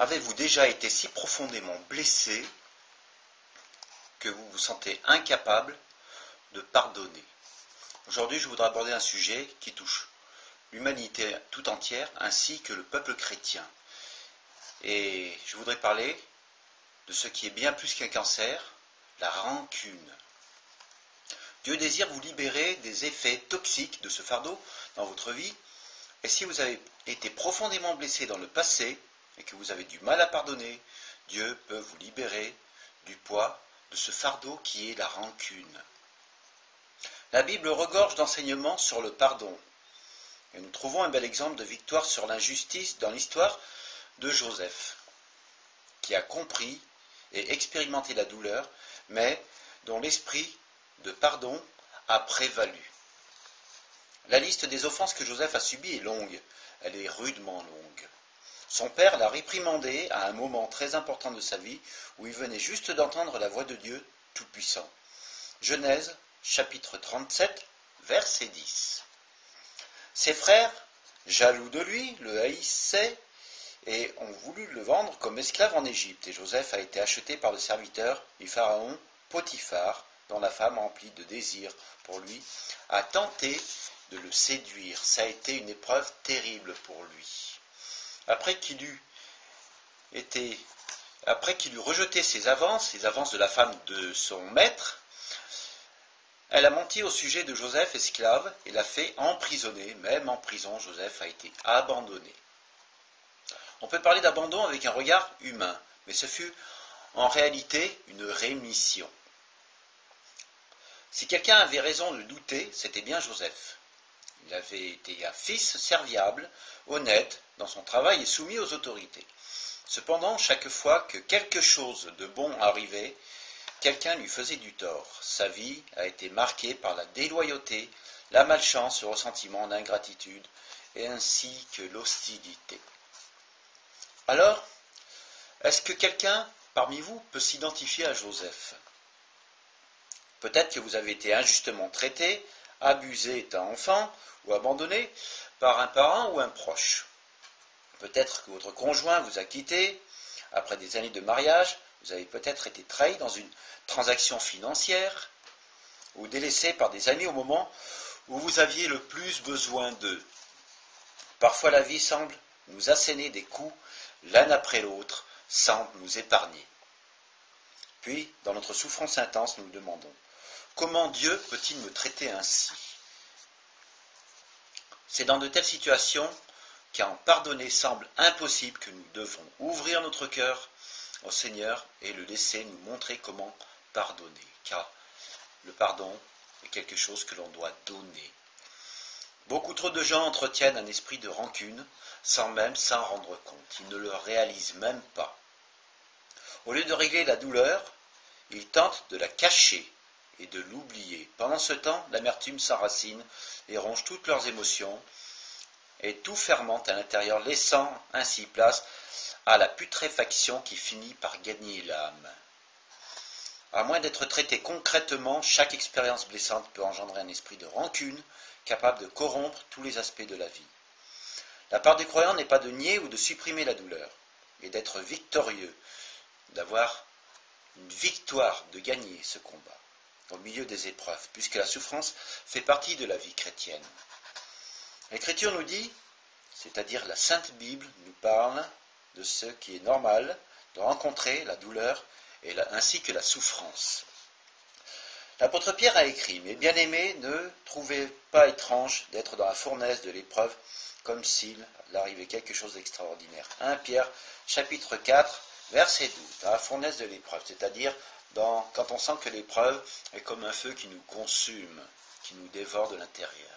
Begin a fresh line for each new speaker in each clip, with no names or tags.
Avez-vous déjà été si profondément blessé que vous vous sentez incapable de pardonner? Aujourd'hui, je voudrais aborder un sujet qui touche l'humanité tout entière ainsi que le peuple chrétien. Et je voudrais parler de ce qui est bien plus qu'un cancer, la rancune. Dieu désire vous libérer des effets toxiques de ce fardeau dans votre vie. Et si vous avez été profondément blessé dans le passé et que vous avez du mal à pardonner, Dieu peut vous libérer du poids de ce fardeau qui est la rancune. La Bible regorge d'enseignements sur le pardon. Et nous trouvons un bel exemple de victoire sur l'injustice dans l'histoire de Joseph, qui a compris et expérimenté la douleur, mais dont l'esprit de pardon a prévalu. La liste des offenses que Joseph a subies est longue, elle est rudement longue. Son père l'a réprimandé à un moment très important de sa vie où il venait juste d'entendre la voix de Dieu Tout-Puissant. Genèse, chapitre 37, verset 10. Ses frères, jaloux de lui, le haïssaient et ont voulu le vendre comme esclave en Égypte. Et Joseph a été acheté par le serviteur du pharaon Potiphar, dont la femme, remplie de désir pour lui, a tenté de le séduire. Ça a été une épreuve terrible pour lui. Après qu'il eut rejeté ses avances de la femme de son maître, elle a menti au sujet de Joseph, esclave, et l'a fait emprisonner. Même en prison, Joseph a été abandonné. On peut parler d'abandon avec un regard humain, mais ce fut en réalité une rémission. Si quelqu'un avait raison de douter, c'était bien Joseph. Il avait été un fils serviable, honnête dans son travail et soumis aux autorités. Cependant, chaque fois que quelque chose de bon arrivait, quelqu'un lui faisait du tort. Sa vie a été marquée par la déloyauté, la malchance, le ressentiment, l'ingratitude, et ainsi que l'hostilité. Alors, est-ce que quelqu'un parmi vous peut s'identifier à Joseph? Peut-être que vous avez été injustement traité, abusé étant enfant ou abandonné par un parent ou un proche. Peut-être que votre conjoint vous a quitté après des années de mariage, vous avez peut-être été trahi dans une transaction financière ou délaissé par des amis au moment où vous aviez le plus besoin d'eux. Parfois la vie semble nous asséner des coups l'un après l'autre sans nous épargner. Puis, dans notre souffrance intense, nous nous demandons: comment Dieu peut-il me traiter ainsi? C'est dans de telles situations qu'en pardonner semble impossible que nous devons ouvrir notre cœur au Seigneur et le laisser nous montrer comment pardonner. Car le pardon est quelque chose que l'on doit donner. Beaucoup trop de gens entretiennent un esprit de rancune sans même s'en rendre compte. Ils ne le réalisent même pas. Au lieu de régler la douleur, ils tentent de la cacher et de l'oublier. Pendant ce temps, l'amertume s'enracine et ronge toutes leurs émotions et tout fermente à l'intérieur, laissant ainsi place à la putréfaction qui finit par gagner l'âme. À moins d'être traité concrètement, chaque expérience blessante peut engendrer un esprit de rancune capable de corrompre tous les aspects de la vie. La part du croyant n'est pas de nier ou de supprimer la douleur, mais d'être victorieux, d'avoir une victoire, de gagner ce combat au milieu des épreuves, puisque la souffrance fait partie de la vie chrétienne. L'Écriture nous dit, c'est-à-dire la Sainte Bible nous parle de ce qui est normal, de rencontrer la douleur ainsi que la souffrance. L'apôtre Pierre a écrit: « Mes bien-aimés, ne trouvez pas étrange d'être dans la fournaise de l'épreuve, comme s'il arrivait quelque chose d'extraordinaire. » 1 Pierre, chapitre 4, verset 12, dans la fournaise de l'épreuve, c'est-à-dire quand on sent que l'épreuve est comme un feu qui nous consume, qui nous dévore de l'intérieur.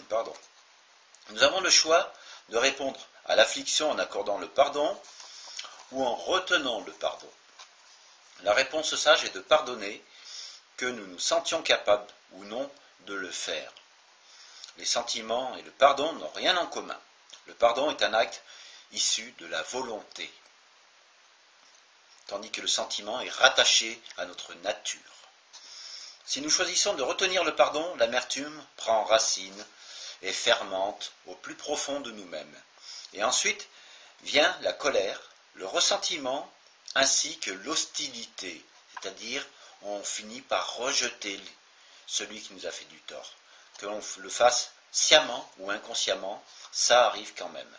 Pardon. Nous avons le choix de répondre à l'affliction en accordant le pardon ou en retenant le pardon. La réponse sage est de pardonner, que nous nous sentions capables ou non de le faire. Les sentiments et le pardon n'ont rien en commun. Le pardon est un acte issu de la volonté, tandis que le sentiment est rattaché à notre nature. Si nous choisissons de retenir le pardon, l'amertume prend racine et fermente au plus profond de nous-mêmes. Et ensuite vient la colère, le ressentiment ainsi que l'hostilité, c'est-à-dire on finit par rejeter celui qui nous a fait du tort. Que l'on le fasse sciemment ou inconsciemment, ça arrive quand même.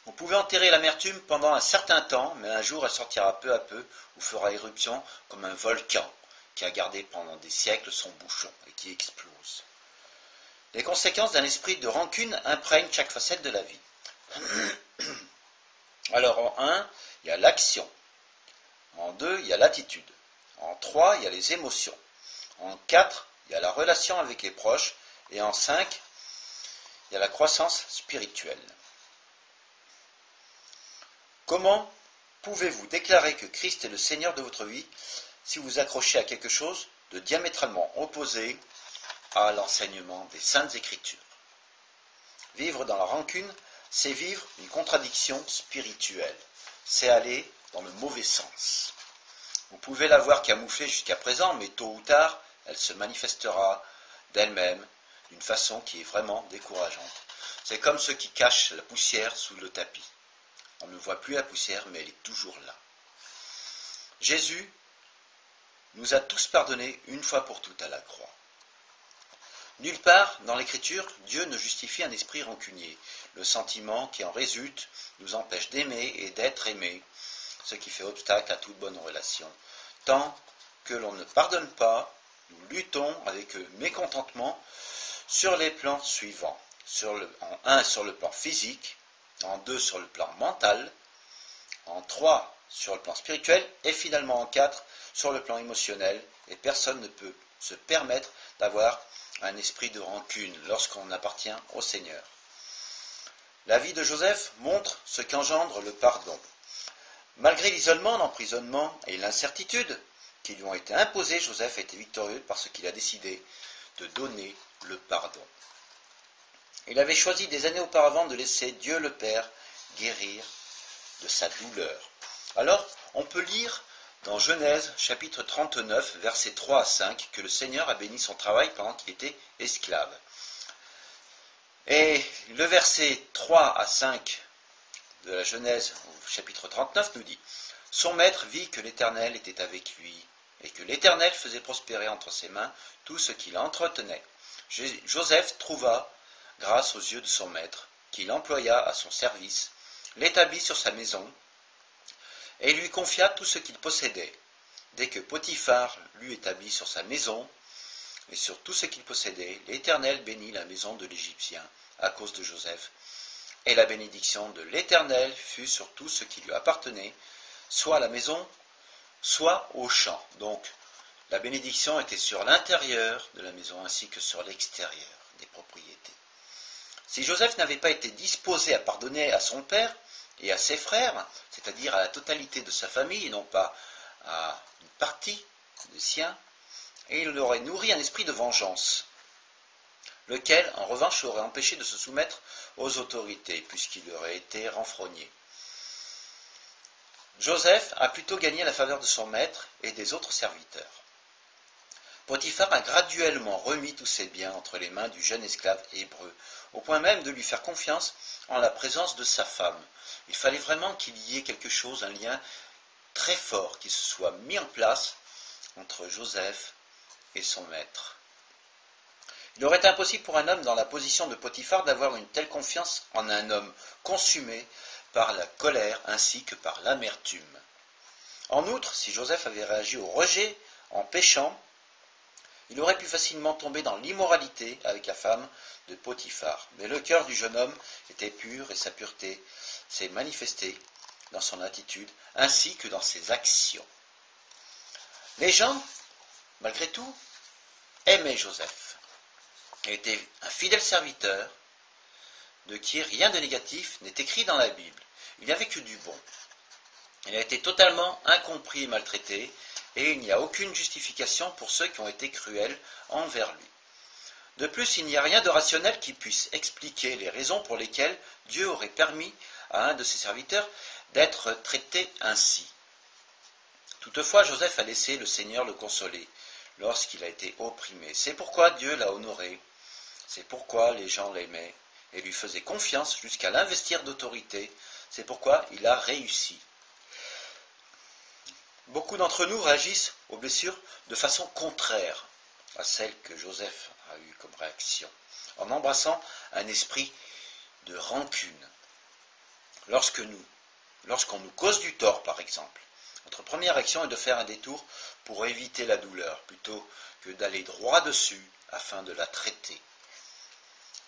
Vous pouvez enterrer l'amertume pendant un certain temps, mais un jour elle sortira peu à peu ou fera éruption comme un volcan qui a gardé pendant des siècles son bouchon et qui explose. Les conséquences d'un esprit de rancune imprègnent chaque facette de la vie. Alors en 1, il y a l'action. En 2, il y a l'attitude. En 3, il y a les émotions. En 4, il y a la relation avec les proches. Et en 5, il y a la croissance spirituelle. Comment pouvez-vous déclarer que Christ est le Seigneur de votre vie si vous accrochez à quelque chose de diamétralement opposé à l'enseignement des Saintes Écritures? Vivre dans la rancune, c'est vivre une contradiction spirituelle. C'est aller dans le mauvais sens. Vous pouvez l'avoir camouflée jusqu'à présent, mais tôt ou tard, elle se manifestera d'elle-même d'une façon qui est vraiment décourageante. C'est comme ceux qui cachent la poussière sous le tapis. On ne voit plus la poussière, mais elle est toujours là. Jésus nous a tous pardonné une fois pour toutes à la croix. Nulle part dans l'Écriture, Dieu ne justifie un esprit rancunier. Le sentiment qui en résulte nous empêche d'aimer et d'être aimé, ce qui fait obstacle à toute bonne relation. Tant que l'on ne pardonne pas, nous luttons avec mécontentement sur les plans suivants. En 1 sur le plan physique, en 2 sur le plan mental, en 3 sur le plan spirituel et finalement en 4 sur le plan émotionnel. Et personne ne peut se permettre d'avoir un esprit de rancune lorsqu'on appartient au Seigneur. La vie de Joseph montre ce qu'engendre le pardon. Malgré l'isolement, l'emprisonnement et l'incertitude qui lui ont été imposés, Joseph a été victorieux parce qu'il a décidé de donner le pardon. Il avait choisi des années auparavant de laisser Dieu le Père guérir de sa douleur. Alors, on peut lire dans Genèse chapitre 39, versets 3 à 5, que le Seigneur a béni son travail pendant qu'il était esclave. Et le verset 3 à 5 de la Genèse au chapitre 39 nous dit « Son maître vit que l'Éternel était avec lui, et que l'Éternel faisait prospérer entre ses mains tout ce qu'il entretenait. Joseph trouva grâce aux yeux de son maître, qu'il employa à son service, l'établit sur sa maison, et lui confia tout ce qu'il possédait. Dès que Potiphar l'eut établi sur sa maison, et sur tout ce qu'il possédait, l'Éternel bénit la maison de l'Égyptien à cause de Joseph. Et la bénédiction de l'Éternel fut sur tout ce qui lui appartenait, soit à la maison, soit au champ. Donc, la bénédiction était sur l'intérieur de la maison ainsi que sur l'extérieur des propriétés. Si Joseph n'avait pas été disposé à pardonner à son père et à ses frères, c'est-à-dire à la totalité de sa famille et non pas à une partie des siens, et il aurait nourri un esprit de vengeance, lequel, en revanche, l'aurait empêché de se soumettre aux autorités, puisqu'il aurait été renfrogné. Joseph a plutôt gagné la faveur de son maître et des autres serviteurs. Potiphar a graduellement remis tous ses biens entre les mains du jeune esclave hébreu, au point même de lui faire confiance en la présence de sa femme. Il fallait vraiment qu'il y ait quelque chose, un lien très fort qui se soit mis en place entre Joseph et son maître. Il aurait été impossible pour un homme dans la position de Potiphar d'avoir une telle confiance en un homme consumé par la colère ainsi que par l'amertume. En outre, si Joseph avait réagi au rejet en péchant, il aurait pu facilement tomber dans l'immoralité avec la femme de Potiphar. Mais le cœur du jeune homme était pur et sa pureté s'est manifestée dans son attitude ainsi que dans ses actions. Les gens, malgré tout, aimaient Joseph. Il était un fidèle serviteur de qui rien de négatif n'est écrit dans la Bible. Il n'y avait que du bon. Il a été totalement incompris et maltraité, et il n'y a aucune justification pour ceux qui ont été cruels envers lui. De plus, il n'y a rien de rationnel qui puisse expliquer les raisons pour lesquelles Dieu aurait permis à un de ses serviteurs d'être traité ainsi. Toutefois, Joseph a laissé le Seigneur le consoler lorsqu'il a été opprimé. C'est pourquoi Dieu l'a honoré, c'est pourquoi les gens l'aimaient, et lui faisait confiance jusqu'à l'investir d'autorité. C'est pourquoi il a réussi. Beaucoup d'entre nous réagissent aux blessures de façon contraire à celle que Joseph a eue comme réaction, en embrassant un esprit de rancune. Lorsqu'on nous cause du tort, par exemple, notre première action est de faire un détour pour éviter la douleur, plutôt que d'aller droit dessus afin de la traiter.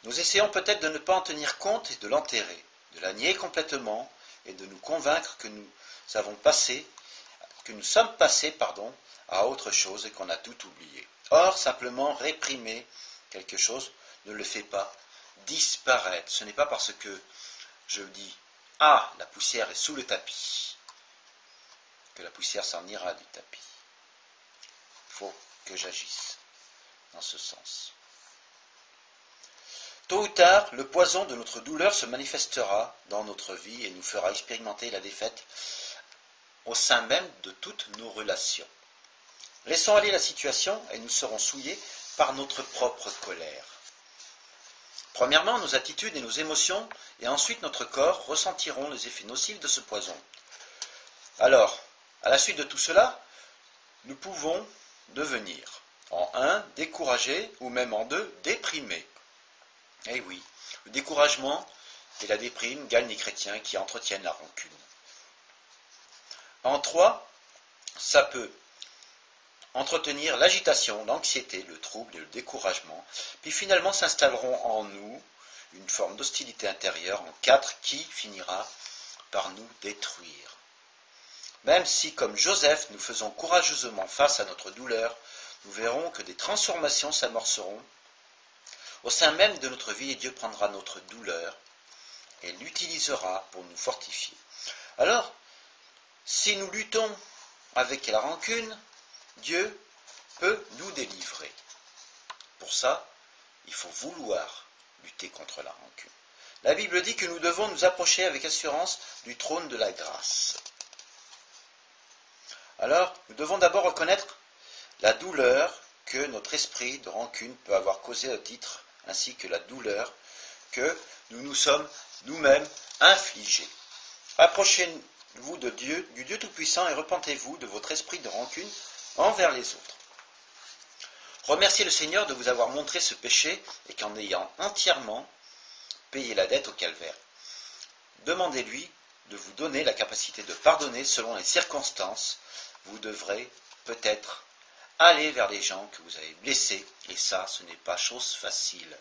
Nous essayons peut-être de ne pas en tenir compte et de l'enterrer, de la nier complètement et de nous convaincre que nous sommes passés à autre chose et qu'on a tout oublié. Or, simplement réprimer quelque chose ne le fait pas disparaître. Ce n'est pas parce que je dis « Ah, la poussière est sous le tapis » que la poussière s'en ira du tapis. Il faut que j'agisse dans ce sens. Tôt ou tard, le poison de notre douleur se manifestera dans notre vie et nous fera expérimenter la défaite au sein même de toutes nos relations. Laissons aller la situation et nous serons souillés par notre propre colère. Premièrement, nos attitudes et nos émotions, et ensuite notre corps ressentiront les effets nocifs de ce poison. Alors, à la suite de tout cela, nous pouvons devenir, en 1, découragés, ou même en 2, déprimés. Eh oui, le découragement et la déprime gagnent les chrétiens qui entretiennent la rancune. En 3, ça peut entretenir l'agitation, l'anxiété, le trouble et le découragement, puis finalement s'installeront en nous une forme d'hostilité intérieure en 4 qui finira par nous détruire. Même si, comme Joseph, nous faisons courageusement face à notre douleur, nous verrons que des transformations s'amorceront au sein même de notre vie et Dieu prendra notre douleur et l'utilisera pour nous fortifier. Alors, si nous luttons avec la rancune, Dieu peut nous délivrer. Pour ça, il faut vouloir lutter contre la rancune. La Bible dit que nous devons nous approcher avec assurance du trône de la grâce. Alors, nous devons d'abord reconnaître la douleur que notre esprit de rancune peut avoir causée au titre, ainsi que la douleur que nous nous sommes nous-mêmes infligés. Approchez-vous de Dieu, du Dieu Tout-Puissant, et repentez-vous de votre esprit de rancune envers les autres. Remerciez le Seigneur de vous avoir montré ce péché et qu'en ayant entièrement payé la dette au calvaire, demandez-lui de vous donner la capacité de pardonner selon les circonstances. Vous devrez peut-être aller vers les gens que vous avez blessés, et ça, ce n'est pas chose facile.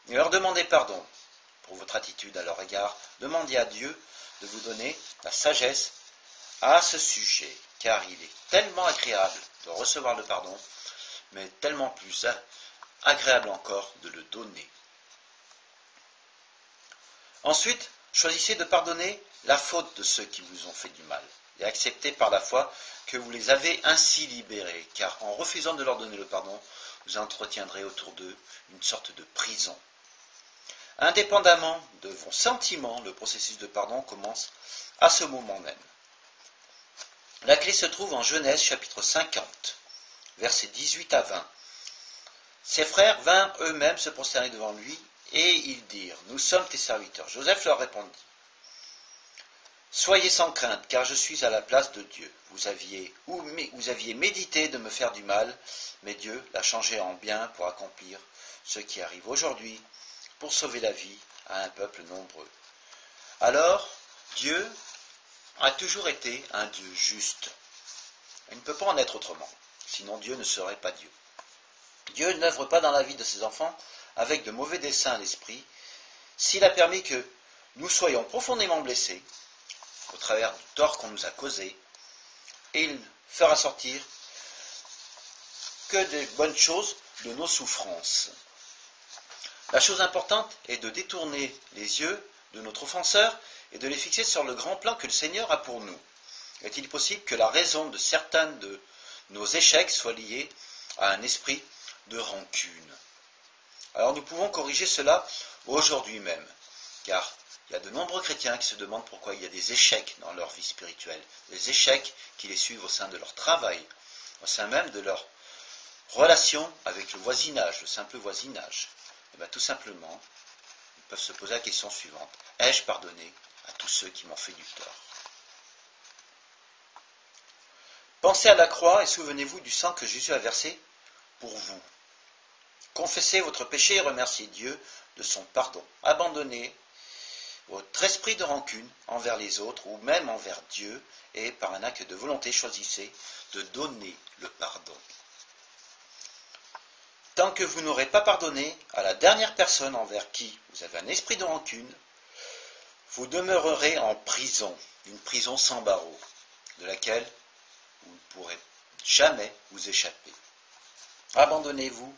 Et leur demandez pardon pour votre attitude à leur égard. Demandez à Dieu de vous donner la sagesse à ce sujet, car il est tellement agréable de recevoir le pardon, mais tellement plus agréable encore de le donner. Ensuite, choisissez de pardonner la faute de ceux qui vous ont fait du mal, et acceptez par la foi que vous les avez ainsi libérés, car en refusant de leur donner le pardon, vous entretiendrez autour d'eux une sorte de prison. Indépendamment de vos sentiments, le processus de pardon commence à ce moment même. La clé se trouve en Genèse chapitre 50, versets 18 à 20. Ses frères vinrent eux-mêmes se prosterner devant lui, et ils dirent, « Nous sommes tes serviteurs. » Joseph leur répondit, « Soyez sans crainte, car je suis à la place de Dieu. Vous aviez médité de me faire du mal, mais Dieu l'a changé en bien pour accomplir ce qui arrive aujourd'hui, pour sauver la vie à un peuple nombreux. » Alors, Dieu a toujours été un Dieu juste. Il ne peut pas en être autrement, sinon Dieu ne serait pas Dieu. Dieu n'œuvre pas dans la vie de ses enfants avec de mauvais desseins à l'esprit. S'il a permis que nous soyons profondément blessés au travers du tort qu'on nous a causé, il fera sortir que des bonnes choses de nos souffrances. La chose importante est de détourner les yeux de notre offenseur et de les fixer sur le grand plan que le Seigneur a pour nous. Est-il possible que la raison de certains de nos échecs soit liée à un esprit de rancune? Alors nous pouvons corriger cela aujourd'hui même, car il y a de nombreux chrétiens qui se demandent pourquoi il y a des échecs dans leur vie spirituelle, des échecs qui les suivent au sein de leur travail, au sein même de leur relation avec le voisinage, le simple voisinage. Et bien tout simplement, peuvent se poser la question suivante. Ai-je pardonné à tous ceux qui m'ont fait du tort? Pensez à la croix et souvenez-vous du sang que Jésus a versé pour vous. Confessez votre péché et remerciez Dieu de son pardon. Abandonnez votre esprit de rancune envers les autres ou même envers Dieu et par un acte de volonté choisissez de donner le pardon. Tant que vous n'aurez pas pardonné à la dernière personne envers qui vous avez un esprit de rancune, vous demeurerez en prison, une prison sans barreaux, de laquelle vous ne pourrez jamais vous échapper. Abandonnez-vous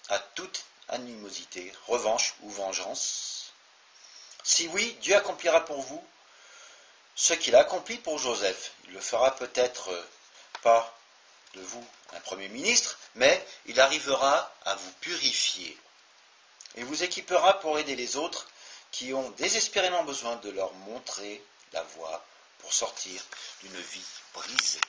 à toute animosité, revanche ou vengeance. Si oui, Dieu accomplira pour vous ce qu'il a accompli pour Joseph. Il le fera peut-être pas de vous un premier ministre, mais il arrivera à vous purifier et vous équipera pour aider les autres qui ont désespérément besoin de leur montrer la voie pour sortir d'une vie brisée.